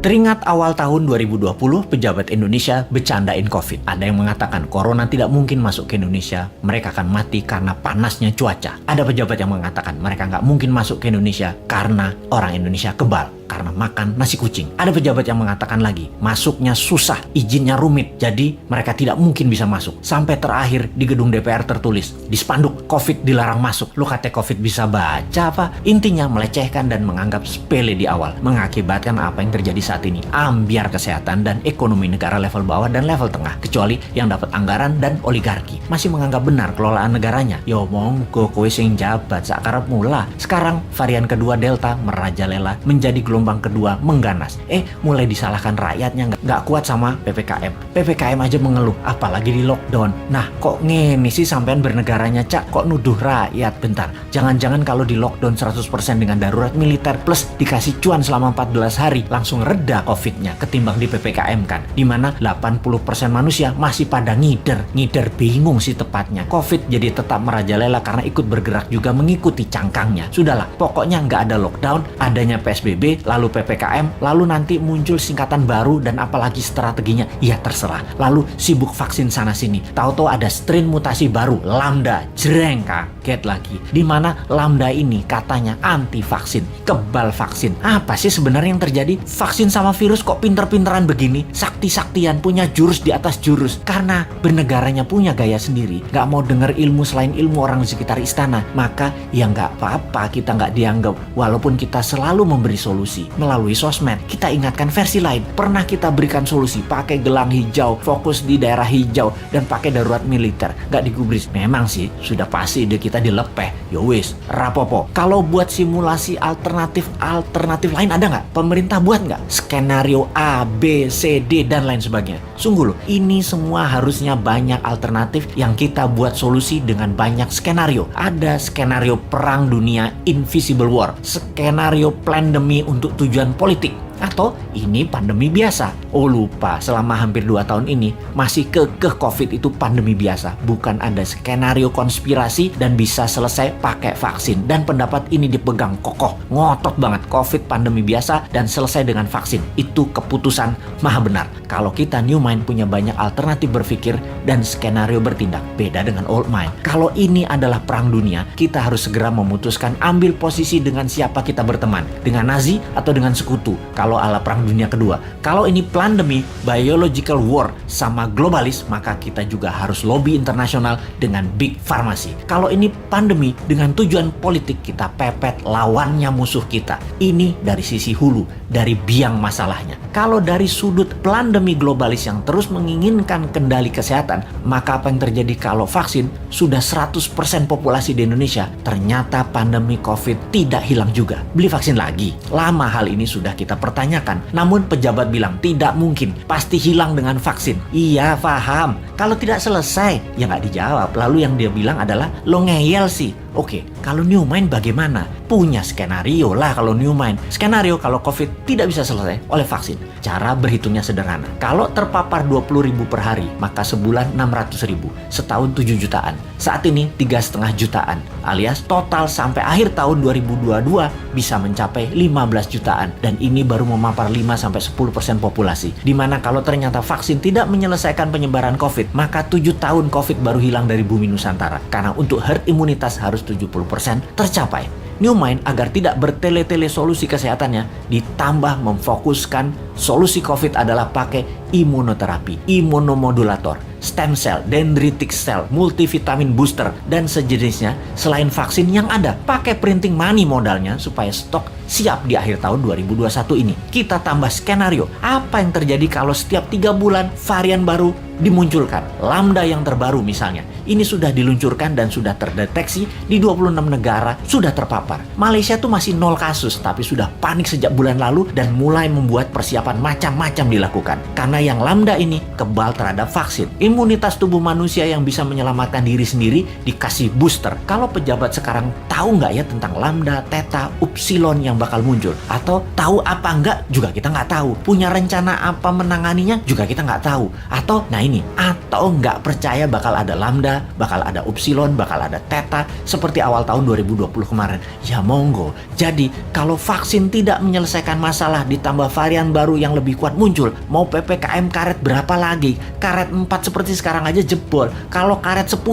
Teringat awal tahun 2020, pejabat Indonesia bercandain COVID. Ada yang mengatakan corona tidak mungkin masuk ke Indonesia, mereka akan mati karena panasnya cuaca. Ada pejabat yang mengatakan mereka nggak mungkin masuk ke Indonesia karena orang Indonesia kebal, karena makan nasi kucing. Ada pejabat yang mengatakan lagi, masuknya susah, izinnya rumit, jadi mereka tidak mungkin bisa masuk. Sampai terakhir di gedung DPR tertulis, di spanduk, COVID dilarang masuk. Lu kata COVID bisa baca apa? Intinya melecehkan dan menganggap sepele di awal, mengakibatkan apa yang terjadi saat ini. Ambiar kesehatan dan ekonomi negara level bawah dan level tengah, kecuali yang dapat anggaran dan oligarki masih menganggap benar kelolaan negaranya. Yo monggo kowe sing jabat sakarep mula. Sekarang varian kedua Delta merajalela, menjadi gelombang kedua mengganas. Mulai disalahkan rakyatnya nggak kuat sama PPKM. PPKM aja mengeluh, apalagi di lockdown. Nah kok ngene sih sampean bernegaranya Cak, kok nuduh rakyat? Bentar, jangan-jangan kalau di lockdown 100% dengan darurat militer plus dikasih cuan selama 14 hari langsung reda COVID-nya ketimbang di PPKM kan, dimana 80% manusia masih pada ngider bingung sih tepatnya. COVID jadi tetap merajalela karena ikut bergerak juga mengikuti cangkangnya. Sudahlah, pokoknya nggak ada lockdown, adanya PSBB, lalu PPKM, lalu nanti muncul singkatan baru dan apalagi strateginya, ya terserah. Lalu sibuk vaksin sana sini, tahu-tahu ada strain mutasi baru, Lambda, jreng, kaget lagi. Dimana Lambda ini katanya anti vaksin, kebal vaksin. Apa sih sebenarnya yang terjadi? Vaksin sama virus kok pinter-pinteran begini, sakti-saktian, punya jurus di atas jurus. Karena bernegaranya punya gaya sendiri, gak mau denger ilmu selain ilmu orang di sekitar istana, maka ya gak apa-apa kita gak dianggap. Walaupun kita selalu memberi solusi melalui sosmed, kita ingatkan versi lain. Pernah kita berikan solusi pakai gelang hijau, fokus di daerah hijau, dan pakai darurat militer, gak digubris. Memang sih sudah pasti ide kita dilepeh. Yowis, rapopo. Kalau buat simulasi alternatif lain ada nggak? Pemerintah buat nggak? Skenario A, B, C, D, dan lain sebagainya. Sungguh loh, ini semua harusnya banyak alternatif yang kita buat solusi dengan banyak skenario. Ada skenario perang dunia invisible war, skenario pandemi untuk tujuan politik, atau ini pandemi biasa. Oh lupa, selama hampir 2 tahun ini masih kekeh COVID itu pandemi biasa, bukan ada skenario konspirasi dan bisa selesai pakai vaksin. Dan pendapat ini dipegang kokoh, ngotot banget. COVID pandemi biasa dan selesai dengan vaksin, itu keputusan maha benar. Kalau kita new mind punya banyak alternatif berpikir dan skenario bertindak, beda dengan old mind. Kalau ini adalah perang dunia, kita harus segera memutuskan ambil posisi dengan siapa kita berteman, dengan Nazi atau dengan sekutu. Kalau ala perang dunia kedua, kalau ini pandemi, biological war sama globalis, maka kita juga harus lobby internasional dengan big pharmacy. Kalau ini pandemi dengan tujuan politik, kita pepet lawannya musuh kita. Ini dari sisi hulu, dari biang masalahnya. Kalau dari sudut pandemi globalis yang terus menginginkan kendali kesehatan, maka apa yang terjadi kalau vaksin sudah 100% populasi di Indonesia, ternyata pandemi COVID tidak hilang juga? Beli vaksin lagi? Lama hal ini sudah kita pertanyakan, namun pejabat bilang tidak mungkin, pasti hilang dengan vaksin. Iya paham, kalau tidak selesai ya nggak dijawab. Lalu yang dia bilang adalah lo ngeyel sih. Oke, kalau new mind bagaimana? Punya skenario lah kalau new mind. Skenario kalau COVID tidak bisa selesai oleh vaksin. Cara berhitungnya sederhana. Kalau terpapar 20.000 per hari, maka sebulan 600.000, setahun 7 jutaan. Saat ini 3,5 jutaan, alias total sampai akhir tahun 2022 bisa mencapai 15 jutaan. Dan ini baru memapar 5-10% populasi. Dimana kalau ternyata vaksin tidak menyelesaikan penyebaran COVID, maka 7 tahun COVID baru hilang dari bumi Nusantara. Karena untuk herd imunitas harus 70% tercapai. New Mind agar tidak bertele-tele solusi kesehatannya, ditambah memfokuskan solusi COVID adalah pakai imunoterapi, imunomodulator, stem cell, dendritic cell, multivitamin booster, dan sejenisnya selain vaksin yang ada. Pakai printing money modalnya supaya stok siap di akhir tahun 2021 ini. Kita tambah skenario, apa yang terjadi kalau setiap 3 bulan varian baru dimunculkan. Lambda yang terbaru misalnya, ini sudah diluncurkan dan sudah terdeteksi di 26 negara, sudah terpapar. Malaysia tuh masih 0 kasus, tapi sudah panik sejak bulan lalu dan mulai membuat persiapan macam-macam dilakukan. Karena yang Lambda ini kebal terhadap vaksin. Imunitas tubuh manusia yang bisa menyelamatkan diri sendiri dikasih booster. Kalau pejabat sekarang tahu nggak ya tentang Lambda, Theta, Upsilon yang bakal muncul? Atau tahu apa enggak juga kita nggak tahu. Punya rencana apa menanganinya juga kita nggak tahu. Atau nah ini, atau nggak percaya bakal ada lambda, bakal ada upsilon, bakal ada theta seperti awal tahun 2020 kemarin, ya monggo. Jadi kalau vaksin tidak menyelesaikan masalah ditambah varian baru yang lebih kuat muncul, mau PPKM karet berapa lagi? Karet 4 seperti sekarang aja jebol. Kalau karet 10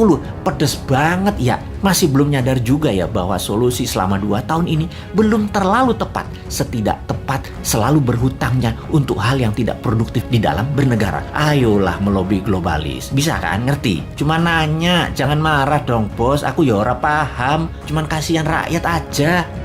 pedes banget ya. Masih belum nyadar juga ya bahwa solusi selama 2 tahun ini belum terlalu tepat. Setidak tepat selalu berhutangnya untuk hal yang tidak produktif di dalam bernegara. Ayolah melobi globalis. Bisa kan? Ngerti? Cuma nanya, jangan marah dong bos. Aku ya ora paham. Cuman kasihan rakyat aja.